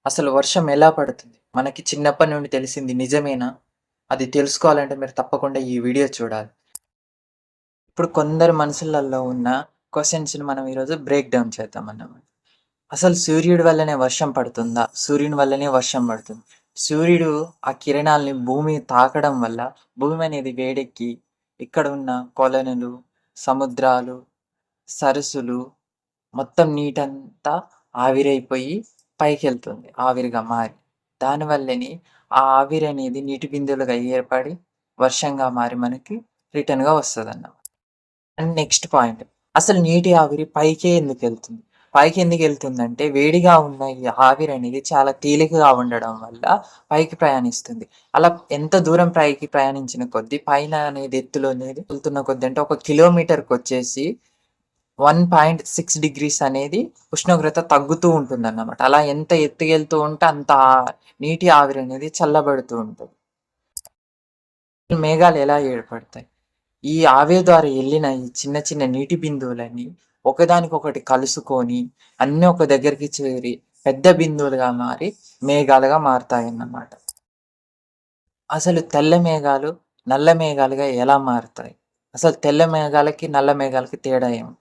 అసలు వర్షం ఎలా పడుతుంది? మనకి చిన్నప్పటి నుండి తెలిసింది నిజమేనా? అది తెలుసుకోవాలంటే మీరు తప్పకుండా ఈ వీడియో చూడాలి. ఇప్పుడు కొందరి మనసులలో ఉన్న క్వెషన్స్‌ని మనం ఈరోజు బ్రేక్ డౌన్ చేద్దామన్నమాట. అసలు సూర్యుడి వల్లనే వర్షం పడుతుందా? సూర్యుని వల్లనే వర్షం పడుతుంది. సూర్యుడు ఆ కిరణాల్ని భూమి తాకడం వల్ల భూమి అనేది వేడెక్కి ఇక్కడ ఉన్న కొలనులు, సముద్రాలు, సరస్సులు మొత్తం నీటంతా ఆవిరైపోయి పైకెళ్తుంది ఆవిరిగా మారి. దానివల్లనే ఆ ఆవిరనేది నీటి బిందువులుగా ఏర్పడి వర్షంగా మారి మనకి రిటర్న్‌గా వస్తదన్నమాట. And next point. అసలు నీటి ఆవిరి పైకే ఎందుకెళ్తుంది? పైకెందుకెళ్తుందంటే వేడిగా ఉన్న ఈ ఆవిరనేది చాలా తేలికగా ఉండడం వల్ల పైకి ప్రయాణిస్తుంది. అలా ఎంత దూరం పైకి ప్రయాణించిన కొద్దీ పైన అనేది ఎత్తులో అనేది వెళ్తున్న కొద్దీ అంటే ఒక కిలోమీటర్‌కొచ్చేసి 1.6 డిగ్రీస్ అనేది ఉష్ణోగ్రత తగ్గుతూ ఉంటుందన్నమాట. అలా ఎంత ఎత్తుకెళ్తూ ఉంటే అంత నీటి ఆవిరనేది చల్లబడుతూ ఉంటది. మేఘాలు ఎలా ఏర్పడతాయి? ఈ ఆవిరి ద్వారా ఎళ్ళిన ఈ చిన్న చిన్న నీటి బిందువులని ఒకదానికొకటి కలుసుకొని అన్నీ ఒక దగ్గరికి చేరి పెద్ద బిందువులుగా మారి మేఘాలుగా మారతాయన్నమాట. అసలు తెల్ల మేఘాలు నల్ల మేఘాలుగా ఎలా మారతాయి? అసలు తెల్ల మేఘాలకి, నల్ల మేఘాలకి తేడా ఏమి?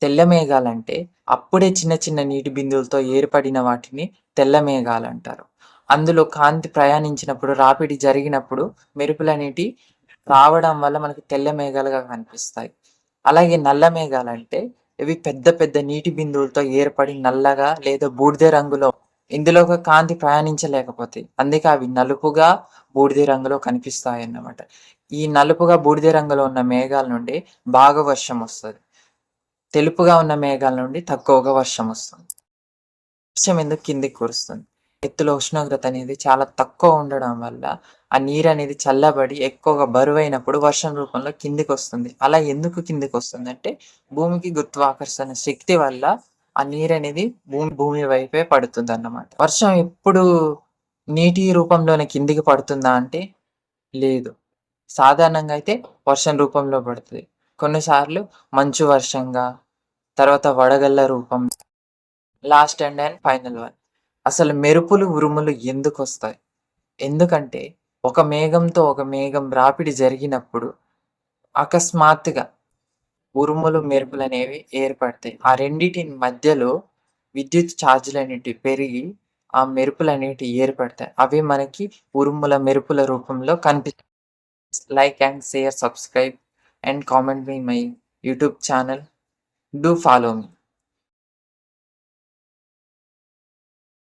తెల్ల మేఘాలంటే అప్పుడే చిన్న చిన్న నీటి బిందువులతో ఏర్పడిన వాటిని తెల్ల మేఘాలంటారు. అందులో కాంతి ప్రయాణించినప్పుడు, రాపిడి జరిగినప్పుడు మెరుపులనేటియి రావడం వల్ల మనకు తెల్ల మేఘాలుగా కనిపిస్తాయి. అలాగే నల్ల మేఘాలంటే ఇవి పెద్ద పెద్ద నీటి బిందువులతో ఏర్పడి నల్లగా లేదా బూడిద రంగులో ఇందులోకి కాంతి ప్రయాణించలేకపోతాయి. అందుకే అవి నలుపుగా, బూడిద రంగులో కనిపిస్తాయన్నమాట. ఈ నలుపుగా, బూడిద రంగులో ఉన్న మేఘాల నుండి బాగా వర్షం వస్తది. తెలుపుగా ఉన్న మేఘాల నుండి తక్కువగా వర్షం వస్తుంది. వర్షం ఎందుకు కిందకి కురుస్తుంది? ఎత్తులో ఉష్ణోగ్రత అనేది చాలా తక్కువ ఉండడం వల్ల ఆ నీరనేది చల్లబడి ఎక్కువగా బరువైనప్పుడు వర్షం రూపంలో కిందకొస్తుంది. అలా ఎందుకు కిందకొస్తుందంటే భూమికి గురుత్వాకర్షణ శక్తి వల్ల ఆ నీరనేది భూమి వైపే పడుతుందన్నమాట. వర్షం ఎప్పుడు నీటి రూపంలోనే కిందికి పడుతుందా అంటే లేదు. సాధారణంగా అయితే వర్షం రూపంలో పడతది. కొన్నిసార్లు మంచు వర్షంగా, తర్వాత వడగళ్ళ రూపం లాస్ట్ అండ్ ఫైనల్ వన్. అసలు మెరుపులు, ఉరుములు ఎందుకొస్తాయి? ఎందుకంటే, ఒక మేఘంతో ఒక మేఘం రాపిడి జరిగినప్పుడు అకస్మాత్తుగా ఉరుములు, మెరుపులనేవి ఏర్పడతాయి. ఆ రెండిటి మధ్యలో విద్యుత్ ఛార్జీలనేటివి పెరిగి, ఆ మెరుపులనేటివి ఏర్పడతాయి. అవి మనకి ఉరుముల, మెరుపుల రూపంలో కనిపిస్తాయి. Like and share, subscribe and comment me my YouTube channel. Do follow me.